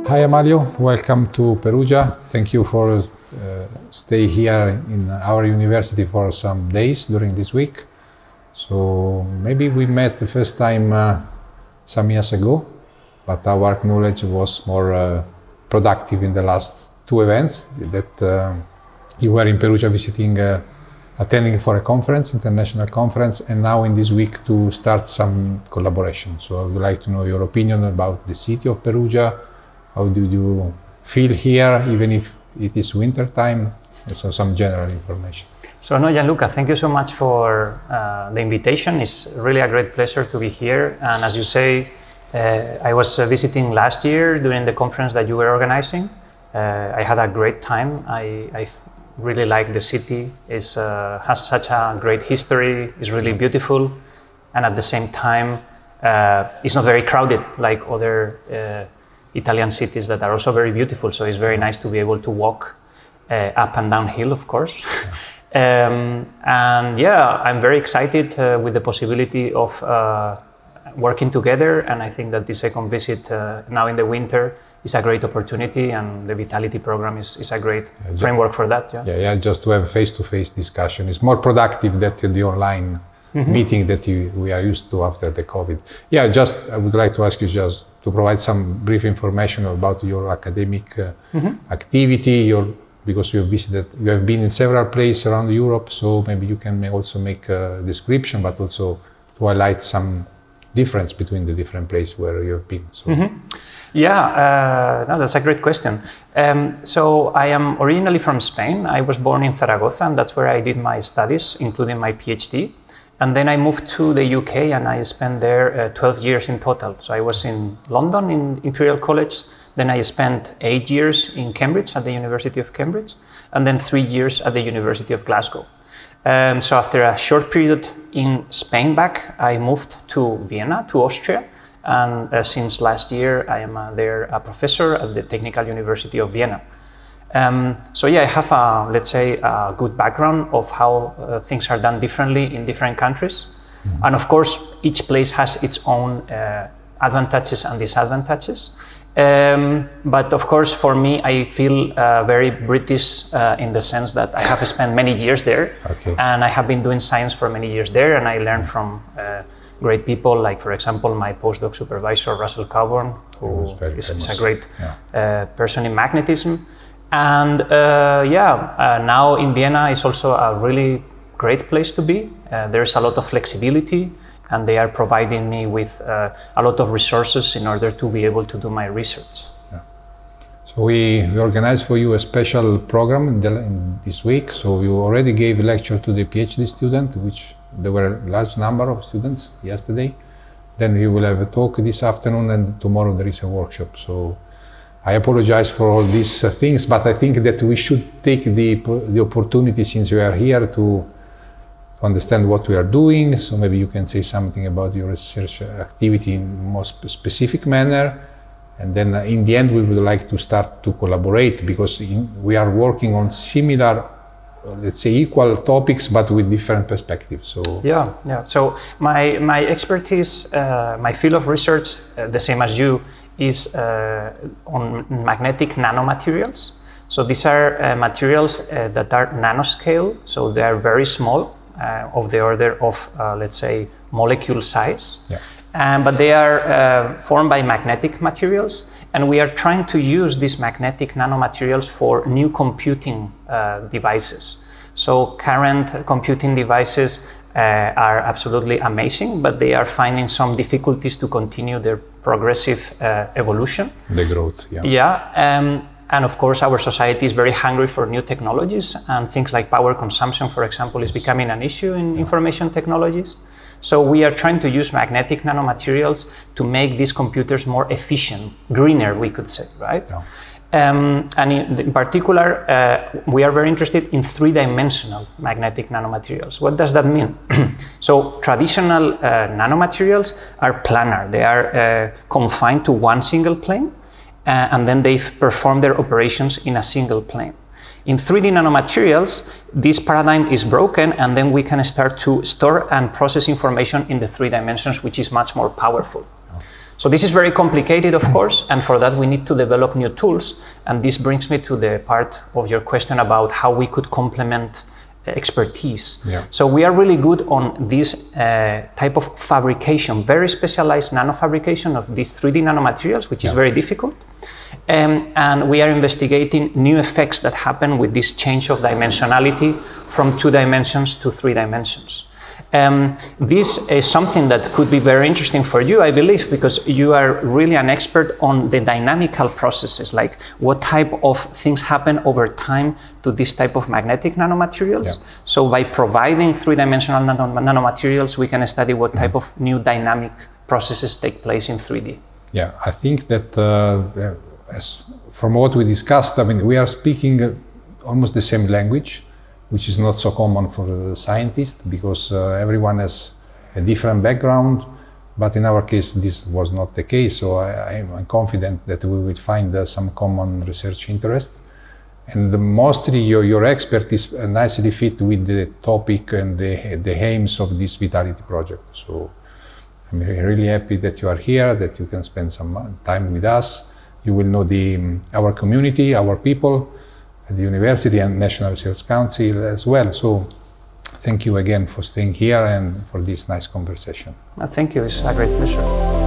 Hi Amalio, welcome to Perugia. Thank you for stay here in our university for some days during this week. So maybe we met the first time some years ago, but our knowledge was more productive in the last two events that you were in Perugia visiting, attending for a conference, international conference, and now in this week to start some collaboration. So I would like to know your opinion about the city of Perugia. How do you feel here, even if it is winter time? So some general information. So no, Gianluca, thank you so much for the invitation. It's really a great pleasure to be here. And as you say, I was visiting last year during the conference that you were organizing. I had a great time. I really like the city. It has such a great history. It's really beautiful. And at the same time, it's not very crowded like other Italian cities that are also very beautiful. So it's very nice to be able to walk up and down hill, of course. And yeah, I'm very excited with the possibility of working together. And I think that the second visit now in the winter is a great opportunity, and the Vitality program is a great framework for that. Yeah, just to have face-to-face discussion. It's more productive than the online meeting that we are used to after the COVID. Yeah, I would like to ask you just to provide some brief information about your academic activity, because you have been in several places around Europe, so maybe you can also make a description, but also to highlight some difference between the different places where you have been. So. Yeah, no, that's a great question. So I am originally from Spain. I was born in Zaragoza, and that's where I did my studies, including my PhD. And then I moved to the UK, and I spent there 12 years in total. So I was in London in Imperial College. Then I spent 8 years in Cambridge, at the University of Cambridge, and then 3 years at the University of Glasgow. So after a short period in Spain back, I moved to Vienna, to Austria. And since last year, I am there a professor at the Technical University of Vienna. So yeah, I have let's say a good background of how things are done differently in different countries. And of course, each place has its own advantages and disadvantages. But of course, for me, I feel very British in the sense that I have spent many years there, and I have been doing science for many years there, and I learned from great people, like for example, my postdoc supervisor, Russell Coburn, who is a great person in magnetism. And now in Vienna is also a really great place to be. There's a lot of flexibility, and they are providing me with a lot of resources in order to be able to do my research. Yeah. So we organized for you a special program in this week. So you already gave a lecture to the PhD student, which there were a large number of students yesterday. Then we will have a talk this afternoon, and tomorrow there is a workshop. So I apologize for all these things, but I think that we should take the opportunity, since we are here, to understand what we are doing. So maybe you can say something about your research activity in a more specific manner. And then in the end, we would like to start to collaborate, because we are working on similar, let's say equal topics, but with different perspectives. So yeah. So my expertise, my field of research, the same as you, is on magnetic nanomaterials. So these are materials that are nanoscale, so they are very small, of the order of, let's say, molecule size. But they are formed by magnetic materials, and we are trying to use these magnetic nanomaterials for new computing devices. So current computing devices are absolutely amazing, but they are finding some difficulties to continue their progressive evolution. The growth, And of course, our society is very hungry for new technologies, and things like power consumption, for example, is becoming an issue in information technologies. So we are trying to use magnetic nanomaterials to make these computers more efficient, greener, we could say, right? And in particular, we are very interested in three-dimensional magnetic nanomaterials. What does that mean? So traditional nanomaterials are planar. They are confined to one single plane, and then they perform their operations in a single plane. In 3D nanomaterials, this paradigm is broken, and then we can start to store and process information in the 3 dimensions, which is much more powerful. So this is very complicated, of course, and for that we need to develop new tools. And this brings me to the part of your question about how we could complement expertise. Yeah. So we are really good on this type of fabrication, very specialized nanofabrication of these 3D nanomaterials, which is very difficult. And we are investigating new effects that happen with this change of dimensionality from 2 dimensions to 3 dimensions. This is something that could be very interesting for you, I believe, because you are really an expert on the dynamical processes, like what type of things happen over time to this type of magnetic nanomaterials. Yeah. So by providing 3-dimensional nanomaterials, we can study what type of new dynamic processes take place in 3D. Yeah, I think that as from what we discussed, I mean, we are speaking almost the same language, which is not so common for the scientist, because everyone has a different background. But in our case, this was not the case. So I'm confident that we will find some common research interest. And mostly your expertise nicely fit with the topic and the aims of this Vitality project. So I'm really happy that you are here, that you can spend some time with us. You will know our community, our people, at the University and National Research Council as well. So thank you again for staying here and for this nice conversation. Thank you, it's a great pleasure.